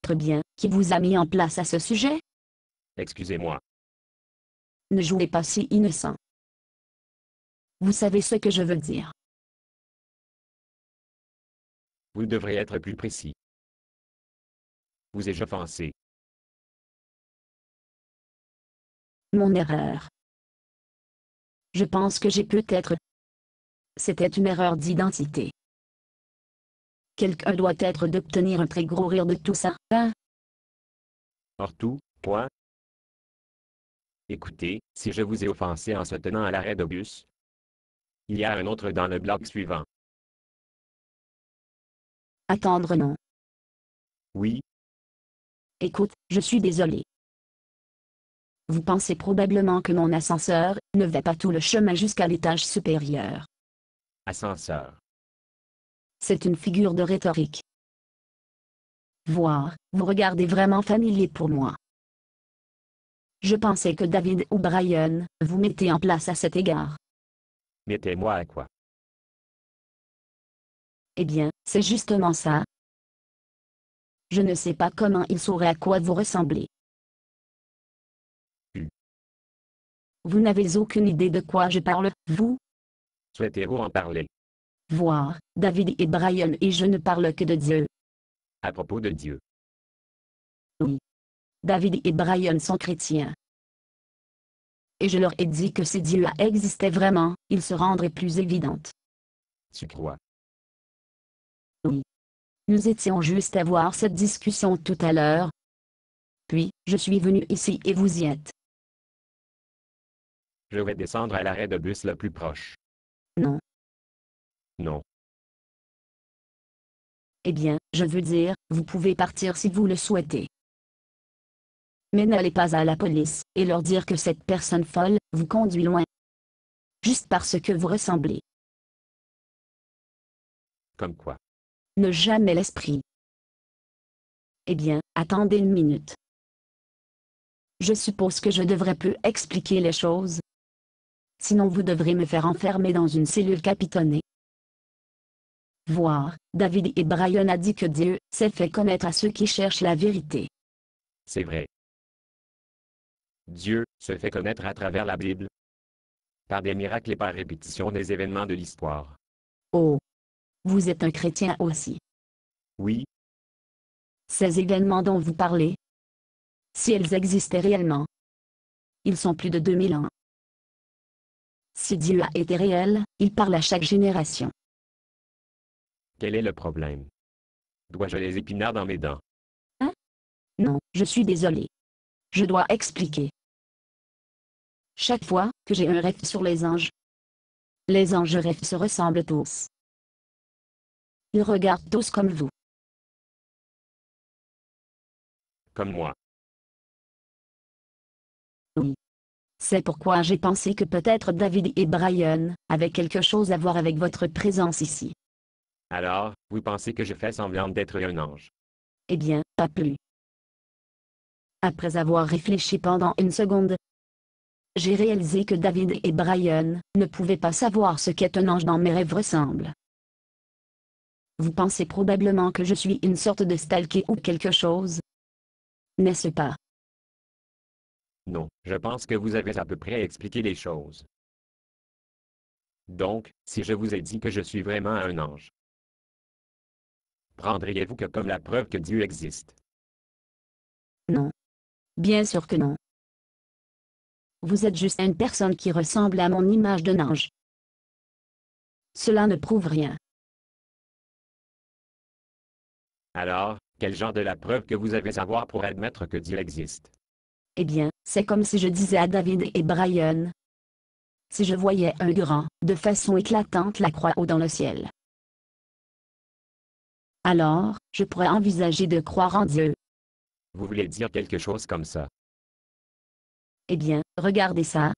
être bien, qui vous a mis en place à ce sujet? Excusez-moi. Ne jouez pas si innocent. Vous savez ce que je veux dire. Vous devriez être plus précis. Vous ai-je offensé? Mon erreur. Je pense que j'ai peut-être... C'était une erreur d'identité. Quelqu'un doit être d'obtenir un très gros rire de tout ça, hein? Hors tout, point. Écoutez, si je vous ai offensé en se tenant à l'arrêt de bus, il y a un autre dans le bloc suivant. Attendre non. Oui, Écoute, je suis désolé. Vous pensez probablement que mon ascenseur ne va pas tout le chemin jusqu'à l'étage supérieur. ascenseur. C'est une figure de rhétorique. Voir, vous regardez vraiment familier pour moi. Je pensais que David ou Brian vous mettaient en place à cet égard. Mettez-moi à quoi? Eh bien, c'est justement ça. Je ne sais pas comment ils sauraient à quoi vous ressemblez. Vous n'avez aucune idée de quoi je parle, vous? Souhaitez-vous en parler? Voir, David et Brian et je ne parle que de Dieu. À propos de Dieu. Oui. David et Brian sont chrétiens. Et je leur ai dit que si Dieu existait vraiment, il se rendrait plus évidente. Tu crois? Oui. Nous étions juste à voir cette discussion tout à l'heure. Puis, je suis venu ici et vous y êtes. Je vais descendre à l'arrêt de bus le plus proche. Non. Non. Eh bien, je veux dire, vous pouvez partir si vous le souhaitez. Mais n'allez pas à la police et leur dire que cette personne folle vous conduit loin. Juste parce que vous ressemblez. Comme quoi? Ne jamais l'esprit. Eh bien, attendez une minute. Je suppose que je devrais peu expliquer les choses. Sinon vous devrez me faire enfermer dans une cellule capitonnée. Voir, David et Brian a dit que Dieu s'est fait connaître à ceux qui cherchent la vérité. C'est vrai. Dieu se fait connaître à travers la Bible, par des miracles et par répétition des événements de l'histoire. Oh! Vous êtes un chrétien aussi. Oui, Ces événements dont vous parlez, si elles existaient réellement, ils sont plus de 2000 ans. Si Dieu a été réel, il parle à chaque génération. quel est le problème? Dois-je les épinards dans mes dents? Hein? Non, je suis désolé. Je dois expliquer. Chaque fois que j'ai un rêve sur les anges rêves se ressemblent tous. Ils regardent tous comme vous. Comme moi. Oui. C'est pourquoi j'ai pensé que peut-être David et Brian avaient quelque chose à voir avec votre présence ici. Alors, vous pensez que je fais semblant d'être un ange? Eh bien, pas plus. Après avoir réfléchi pendant une seconde, j'ai réalisé que David et Brian ne pouvaient pas savoir ce qu'est un ange dans mes rêves ressemble. Vous pensez probablement que je suis une sorte de stalker ou quelque chose? N'est-ce pas? Non, je pense que vous avez à peu près expliqué les choses. Donc, si je vous ai dit que je suis vraiment un ange, prendriez-vous que comme la preuve que Dieu existe? Non. Bien sûr que non. Vous êtes juste une personne qui ressemble à mon image d'un ange. Cela ne prouve rien. Alors, quel genre de la preuve que vous avez à voir pour admettre que Dieu existe? Eh bien, c'est comme si je disais à David et Brian. Si je voyais un grand, de façon éclatante la croix haut dans le ciel. Alors, je pourrais envisager de croire en Dieu. Vous voulez dire quelque chose comme ça? Eh bien, regardez ça.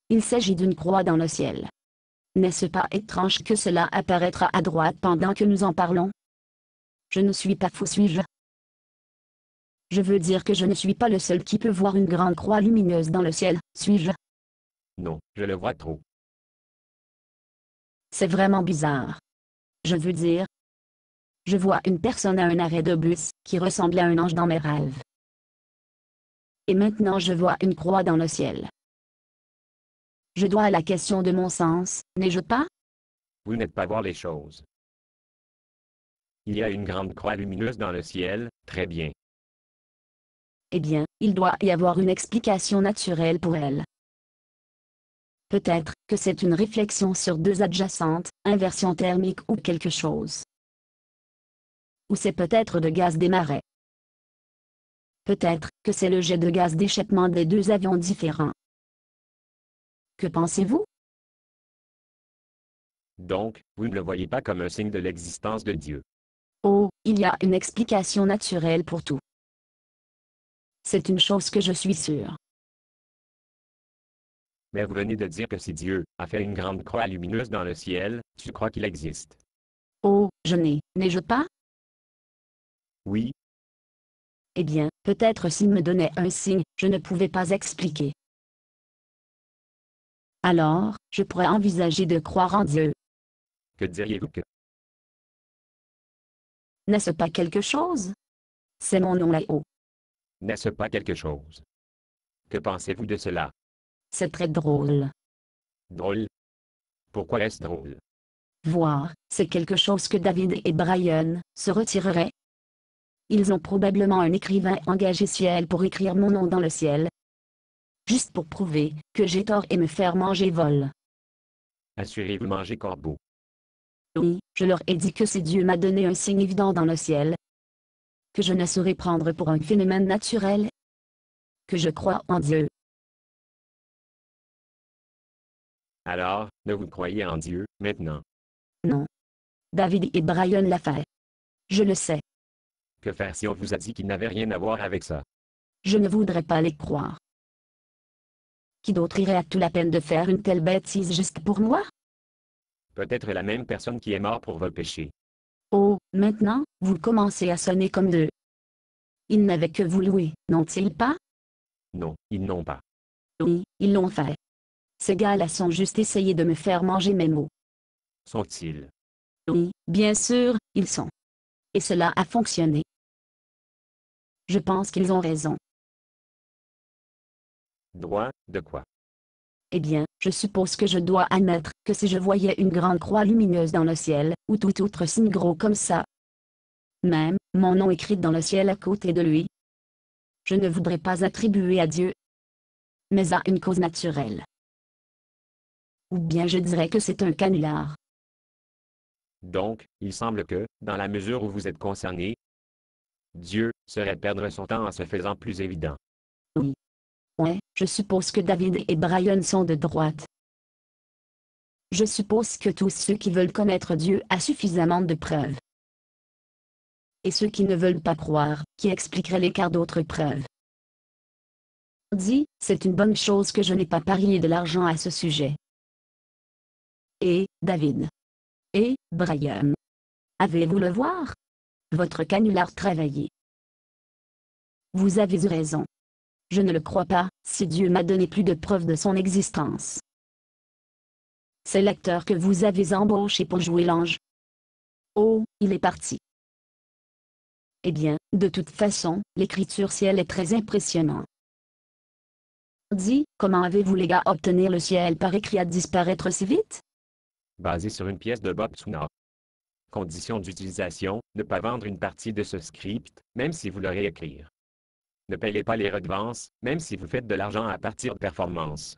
Il s'agit d'une croix dans le ciel. N'est-ce pas étrange que cela apparaîtra à droite pendant que nous en parlons? Je ne suis pas fou, suis-je? Je veux dire que je ne suis pas le seul qui peut voir une grande croix lumineuse dans le ciel, suis-je? Non, je le vois trop. C'est vraiment bizarre. Je veux dire, je vois une personne à un arrêt de bus, qui ressemble à un ange dans mes rêves. Et maintenant je vois une croix dans le ciel. Je dois à la question de mon sens, n'ai-je pas? Vous n'êtes pas voir les choses. Il y a une grande croix lumineuse dans le ciel, très bien. Eh bien, il doit y avoir une explication naturelle pour elle. Peut-être que c'est une réflexion sur deux adjacentes, inversion thermique ou quelque chose. Ou c'est peut-être de gaz des marais. Peut-être que c'est le jet de gaz d'échappement des deux avions différents. Que pensez-vous? Donc, vous ne le voyez pas comme un signe de l'existence de Dieu. Oh, il y a une explication naturelle pour tout. C'est une chose que je suis sûre. Mais vous venez de dire que si Dieu a fait une grande croix lumineuse dans le ciel, tu crois qu'il existe. Oh, n'ai-je pas? Oui, Eh bien, peut-être s'il me donnait un signe, je ne pouvais pas expliquer. Alors, je pourrais envisager de croire en Dieu. que diriez-vous que... N'est-ce pas quelque chose? C'est mon nom là-haut. N'est-ce pas quelque chose? Que pensez-vous de cela? C'est très drôle. Drôle? Pourquoi est-ce drôle? Voir, c'est quelque chose que David et Brian se retireraient. Ils ont probablement un écrivain engagé ciel pour écrire mon nom dans le ciel. Juste pour prouver que j'ai tort et me faire manger vol. Assurez-vous manger corbeau. Oui, je leur ai dit que si Dieu m'a donné un signe évident dans le ciel, que je ne saurais prendre pour un phénomène naturel, que je crois en Dieu. Alors, ne vous croyez en Dieu, maintenant. Non. David et Brian l'a fait. Je le sais. Que faire si on vous a dit qu'il n'avait rien à voir avec ça? Je ne voudrais pas les croire. Qui d'autre irait à tout la peine de faire une telle bêtise juste pour moi? Peut-être la même personne qui est morte pour vos péchés. Oh, maintenant, vous commencez à sonner comme deux. Ils n'avaient que vous louer, n'ont-ils pas? Non, ils n'ont pas. Oui, ils l'ont fait. Ces gars-là sont juste essayé de me faire manger mes mots. Sont-ils? Oui, bien sûr, ils sont. Et cela a fonctionné. Je pense qu'ils ont raison. Droit, de quoi? Eh bien, je suppose que je dois admettre que si je voyais une grande croix lumineuse dans le ciel, ou tout autre signe gros comme ça, même, mon nom écrit dans le ciel à côté de lui, je ne voudrais pas attribuer à Dieu, mais à une cause naturelle. Ou bien je dirais que c'est un canular. Donc, il semble que, dans la mesure où vous êtes concerné, Dieu serait perdre son temps en se faisant plus évident. Oui. Ouais, je suppose que David et Brian sont de droite. Je suppose que tous ceux qui veulent connaître Dieu a suffisamment de preuves. Et ceux qui ne veulent pas croire, qui expliqueraient l'écart d'autres preuves. Dit, c'est une bonne chose que je n'ai pas parié de l'argent à ce sujet. Et, David. Et, Brian. Avez-vous le voir? Votre canular travaillé. Vous avez eu raison. Je ne le crois pas, si Dieu m'a donné plus de preuves de son existence. C'est l'acteur que vous avez embauché pour jouer l'ange. Oh, il est parti. Eh bien, de toute façon, l'écriture ciel est très impressionnant. Dis, comment avez-vous les gars obtenir le ciel par écrit à disparaître si vite? Basé sur une pièce de Bob Tsuna. Condition d'utilisation, ne pas vendre une partie de ce script, même si vous le réécrire. Ne payez pas les redevances, même si vous faites de l'argent à partir de performances.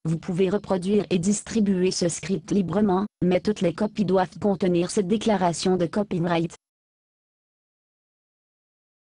Vous pouvez reproduire et distribuer ce script librement, mais toutes les copies doivent contenir cette déclaration de copyright.